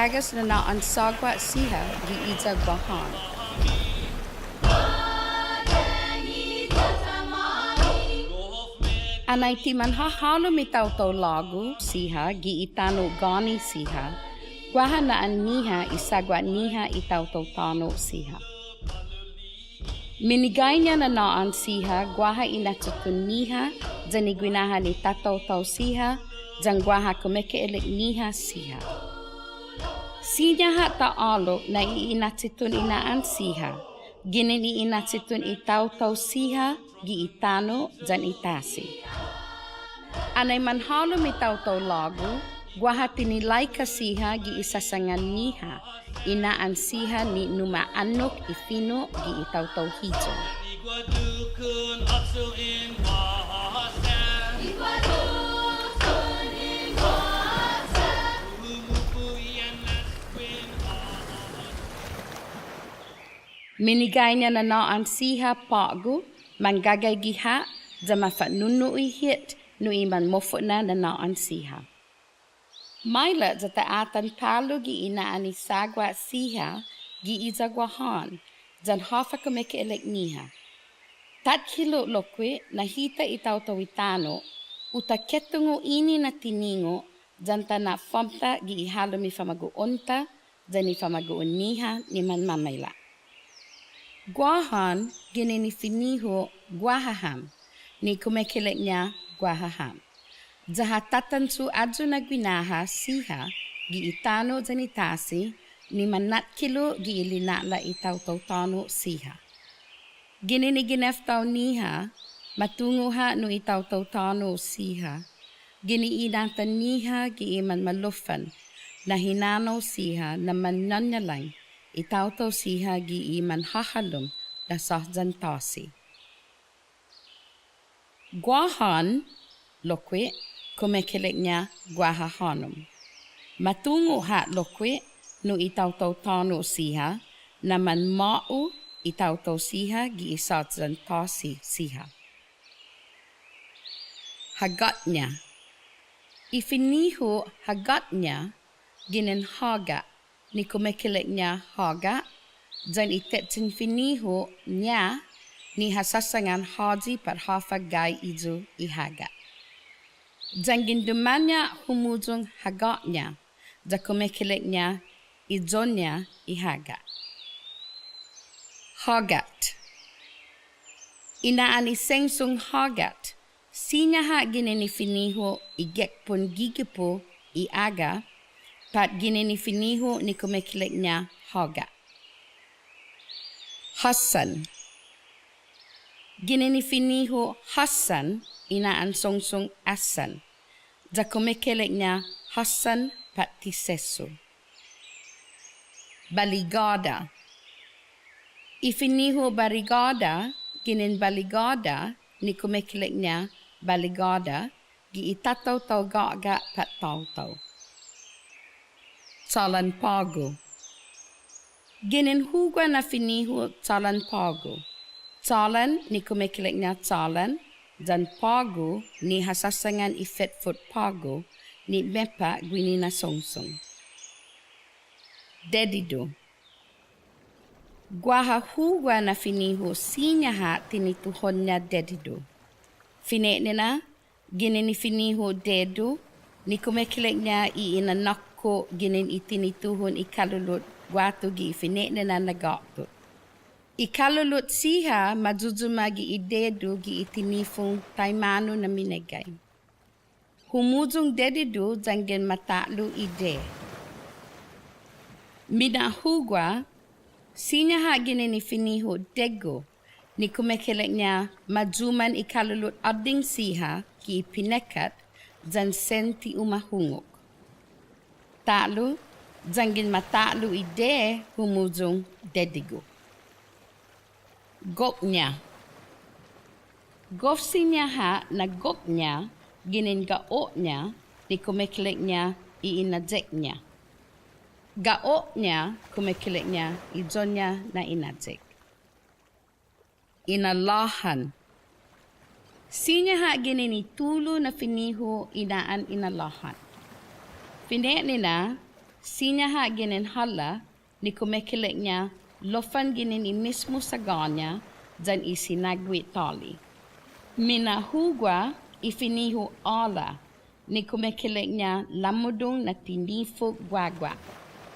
Hagas Na Na sa Siha Gi Iya Guaha. Annai ti manhålom i taotao lagu Siha Gi Iya Guaha Siha Guahan Na hgua i taotao tåno Siha. Meggai na nå'an Siha Guaha i natutun-ñiha jan guinahan ni taotao Siha jan Guaha ñiha Siha. Siha taalo na iinatitun inaan Siha ginin iinatitun i taotao Siha Gi Iya jan itasi. Annai manhålom i taotao lagu Guaha tinilaika Siha Gi sengsong-ñiha inaan Siha ni numaanok i Fino Gi taotao hiyong. Meggai na nå'an Siha pagu manggagay giha jama nunu hit no manmofo'na na nå'an Siha. Maila jata atan talo gi inaan ni sagwa Siha Gi Iya Guahan jan hafa ñiha. Tat kilo lokwe na hita taotao tåno uta ketungo ini na tiningo jan na famta gi ihalom i famaguonta jan i famaguon-ñiha ni manmamayla. Guahan gini ni finiho Guahan ni niya Guahan. Jahatatan su adjo na guinaha Siha Gi Iya janitasi ni manatkilo gi ilinala i taotao tåno Siha. Gini ni gineftao ñiha matungo ha no i taotao tåno Siha. Gini inatan ñiha gi iman malufan na hinanaw Siha na mananyalang i taotao Siha gi iman manhålom na sahjan tasi. Guahan lokwe niya Guahanom. Matungo ha lokwe no i taotao tåno Siha na manmao i taotao Siha Gi sahjan tasi Siha. Hagatnya. Ifiniho hagatnya ginin haga ni niya haga jan itetsin finiho niya ni hasasangan haji par hafa gai ijo i haga. Jan gindumanya humujung hagatnya ja niya ijonya i haga. Hagat. Inaan i sengsong-ñiha sinyaha ginin finiho i gekpon gigipo i aga pat ginin finiho ni niya haga. Hasan. Ginin finiho Hasan inaan songsong asan. Ja niya Hasan pat tiseso. Baligada. Ifiniho barigada ginin baligada ni niya baligada gi itatao gaga pat taotao. Talan pago. Ginin hgua na finiho talan pago. Talan ni niya talan jan pago ni hasasangan i fetfoot pago ni mepa gwini na songsong. Dedido. Guaha hgua na finiho sinyaha tinituhon niya dedido. Finenina ginin finiho dedo ni niya i inanakko ginin itinituhon i kalulut guato gi finenina nagato. I kalulut Siha majujuma gi idedo gi itinifong taimano na meggai. Humujung dedido jangen matalo ide. Mina hgua sinyaha ginin finiho dego ni niya majuman i kalulut ading Siha ki pinekat jan senti umahungok. Talo jangin matalo ide humujung dedigo. Goknya. Gof sinyaha na goknya ginin gaoknya ni niya i inajeknya. Gaoknya niya ijonya na inajek. Inalahan. Sinyaha ginin tulo na finiho inaan inalahan. Finenina Siha ginin hala ni kumekilik niya lofan ginin mismo sa ganya dyan isinagwi tali. Mina hgua ifinihu ala ni kumekilik niya lamudong na tinifog guagua.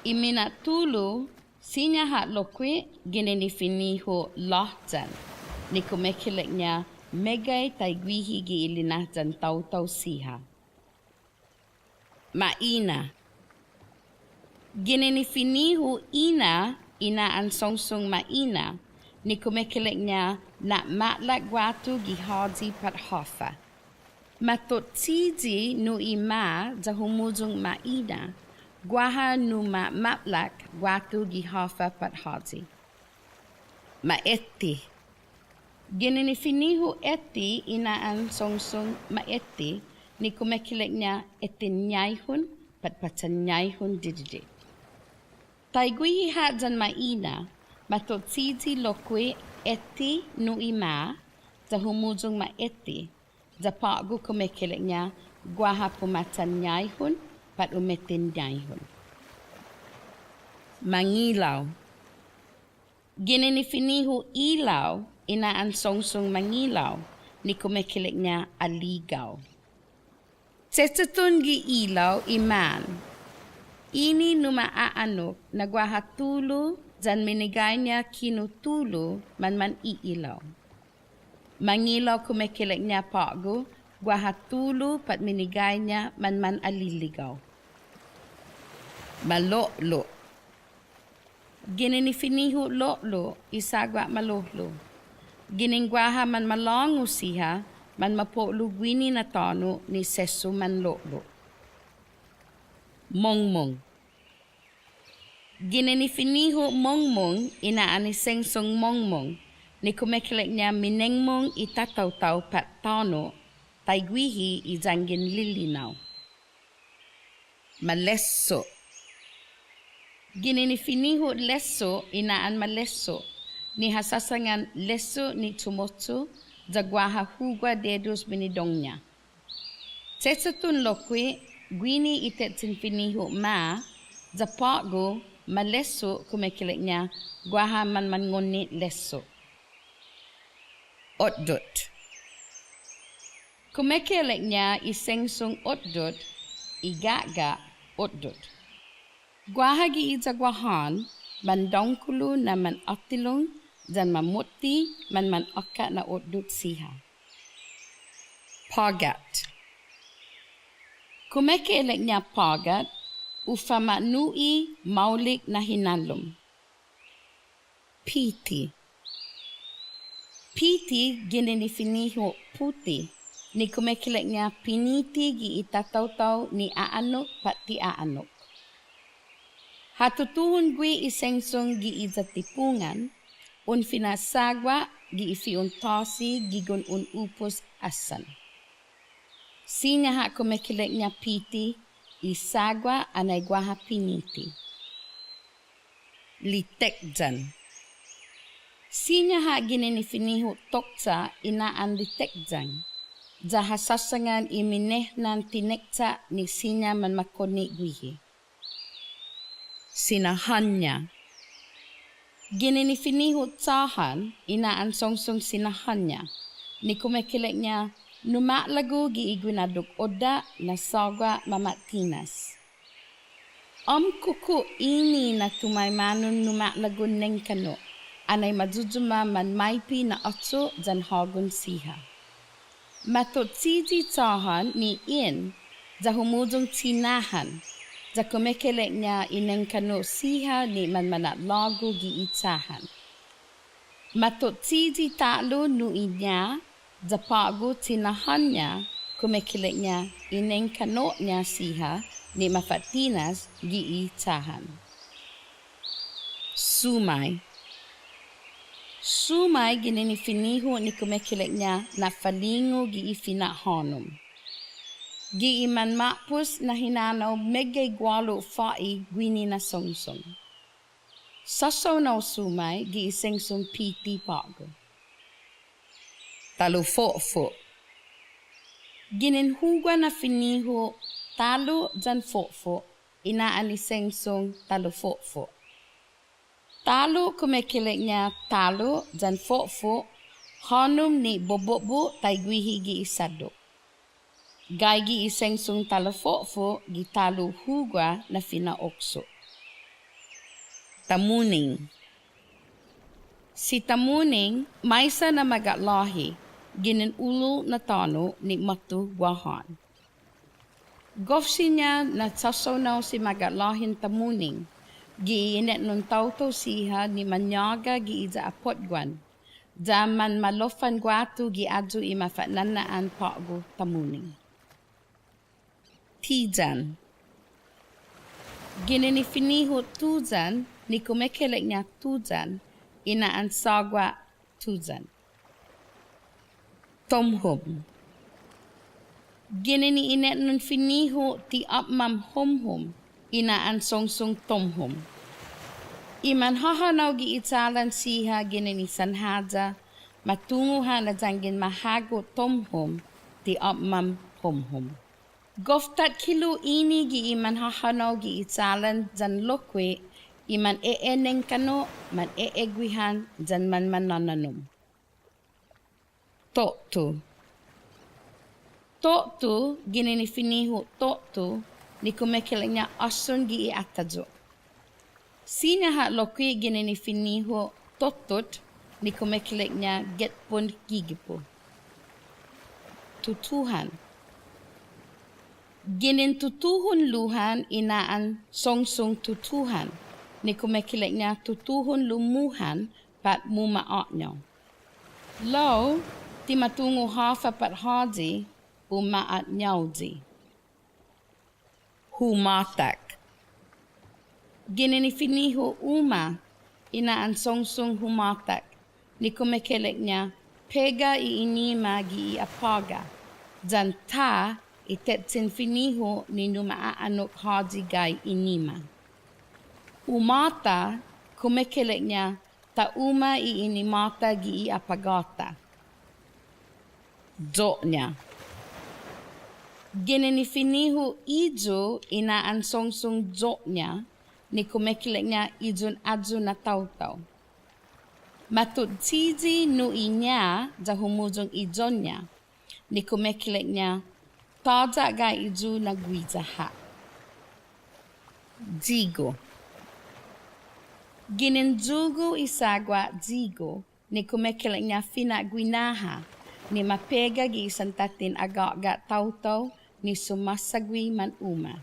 Imina tulu siha lokwi ginin ifinihu lohjan ni kumekilik niya meggai taigwihi giilinah dyan taotao siha. Maina ginenifinihu ina inaan songsong maina ni kumekilik niya na matlak watu gihaji pathafa. Matotsiji nu ima za humuzong maina Guahan nu matlak watu gihafa pathaji. Maeti ginenifinihu eti inaan songsong maeti ni kumekilik niya etinyaihun patpatanyayhun dididi. Taigwihi dyan maina, matotsiji lokwe eti nu ima, za humuzong maeti, za pagu kumekilik niya, guaha pumatanyayhun, pat umetindayhun. Mangilaw ginenifinihu ilaw, inaan songsong mangilaw, ni kumekilik niya aligaw. Tsetutun gi ilaw iman. Ini numaaanok na guahatulu dyan minigay niya kinutulu man iilaw. Mangilaw kumekilik niya pago, guahatulu pat minigay niya man aliligaw. Malolo ginenifinihu lolo isagwa malolo. Giningguaha man malongo siha man mapolugwini na tåno ni sesu man lolo. Mongmong ginenifinihu mongmong inaan ni sengsong-ñiha ni kumekilik niya minengmong itataotao pat tåno taigwihi izangin lilinaw. Malesso ginenifinihu lesso inaan malesso ni hasasangan lesso ni tumotso za guaha hgua dedos binidongnya. Tsetutun lokwe gwini itetsinfinihu ma za pago malesso kumekilik niya guaha man ngoni lesso. Otdot kumekilik niya isengsong otdot igaga otdot. Guaha gi iza Guahan man dongkulu na man atilong dan mamuti man oka na otdot siha. Pagat kumekilik niya pagat ufama nui maulik na hinalom. Piti ginenifinihu puti ni kumekilik niya piniti gi itataotao ni aanok pati aanok. Hatutuhun gwi isengsong gi izatipungan un finasagwa gi ifiuntasi gigun un upos asan. Siha kumekilik niya piti isagwa anay guaha piniti. Litekjan siha ginenifinihu toksa inaan litekjan. Jaha sasangan iminehnan tineksa ni sinya man makoni gwihi. Sinahanya ginenifinihu tsahan inaan songsong sinahanya ni kumekilik niya numatlago gi igwinadok oda na sagwa mamatinas. Kuku ini na tumaymanon numatlago neng kano anay majujuma man maipi na otso jan hagun siha. Matotsiji tsahan ni in za humudong tinahan za kumekilik niya ineng kano siha ni manatlago gi itsahan. Matotsiji talo nu inya za pago tinahan niya kumekilik niya ineng kano niya siha ni mafatinas gi itsahan. Sumay ginenifinihu ni kumekilik niya na falingo gi ifinahålom. Gi iman mapus na hinanaw meggai gwalo fai gwini na songsong. Sasaw na sumay gi isengsong piti pago. Talufo ginenhugwa na finihu talo jan fofo inaan ni sengsong talufo-fo. Talo kumekiliknya talo dan fo-fo hanum ni bobo tay guihi gi isado. Gai gi isengsong talufo-fo gi talo hgua na fina okso. Tamuning. Si tamuning maisa na magatlahi ginin ulo na tåno ni matu Guahan. Gofsi niya na sasonaw si magatlahin tamuning, giinet nun taotao siha ni manyaga giiza apotguan, zaman malofan guatu giadzu imafatnanaan pagu tamuning. Tijan. Ginin ifiniho tujan ni kumekelek niya tujan, inaan sagwa tujan. Tomhom. Ginini inet nun finiho ti apmam homhom, inaan songsong tomhom. Iman hahanaw gi italan siha ginini sanhaja, matunguhan na janggin mahago tomhom ti apmam homhom. Goftat kilo ini gi iman hahanaw gi italan jan lokwe, iman eeneng kano, man eegwihan, jan man manananom. Taotao. Taotao, ginini finiho taotao, ni kumekilik niya asun gi iatajo. Sinaha lokwi ginini finiho totot, ni kumekilik niya getpon gigipo. Tutuhan. Ginin tutuhon luhan inaan songsong tutuhan, ni kumekilik niya tutuhon lumuhan pat mumaak niya. Lo, ti matungo hafa pat haji, umaat nyawji. Humatak. Ginini finiho uma, inaan songsong humatak, ni kumekilik niya pega iinima gi iapaga, jan ta itetsin finiho ni numaaanok haji gai inima. Umata, kumekilik niya tauma iinimata gi iapagata. Do'nya. Ginini finiho ijo inaan songsong do'nya, ni kumekilik niya ijon adjo na taotao. Matut tiji no inya ja humujong ijon niya, ni kumekilik niya taja ga ijo na guizaha. Jigo. Gininjugo isagwa jigo, ni kumekilik niya fina guinaha, ni mapega gi isantatin aga-aga taotao ni sumasagwi man uma.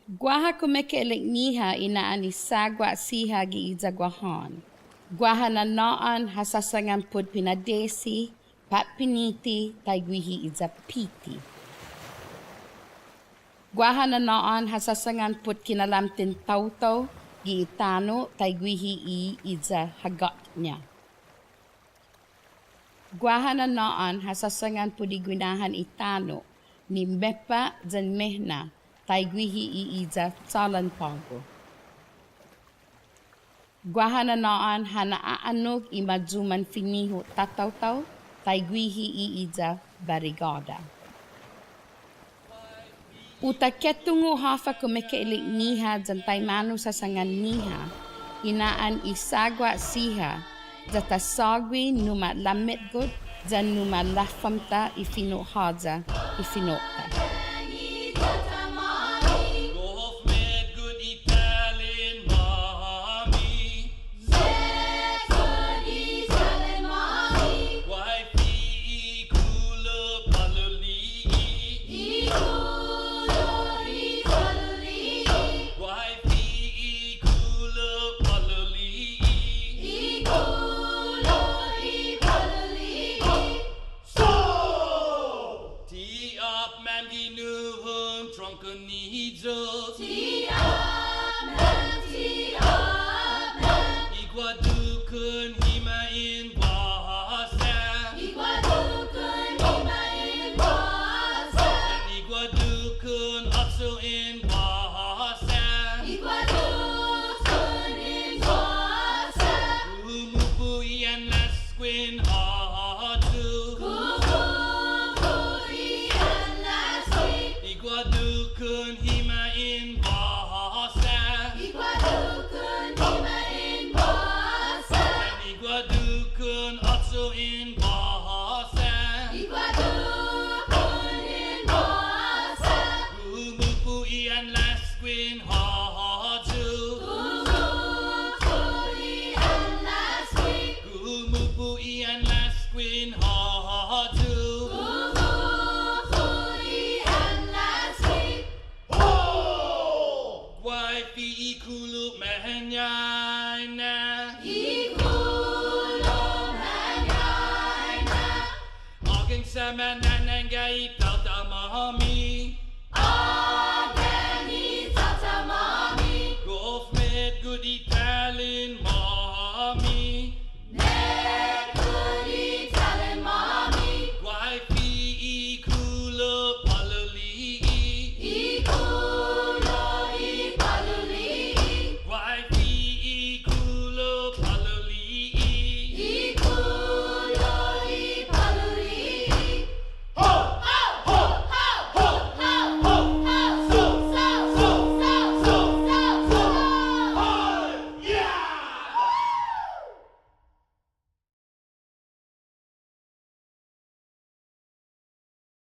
Guaha kumekilik-ñiha inaan isagwa Siha Gi Iya Guahan. Guahan na nå'an hasasangan pud pinadesi, pat piniti, taiguihi iza piti. Guahan na nå'an hasasangan pud kinalamtin taotao, gi tåno, taiguihi iza hagat niya. Guahan na nå'an hasasangan pud igwinahan itano, ni mepa jan mehna, taiguihi iza salan pago. Guahan na nå'an hanaanog imadzuman finiho taotao, taiguihi iza barigada. Uta ketungo hafa kumekilik-ñiha jan taimano sasangan-ñiha, inaan isagwa siha, jata sagwi numa lametgod, jan numa lafamta ifino haja ifinota. fi ikulu menyai na. Ikulu menyai na. Aging sa mananangay ito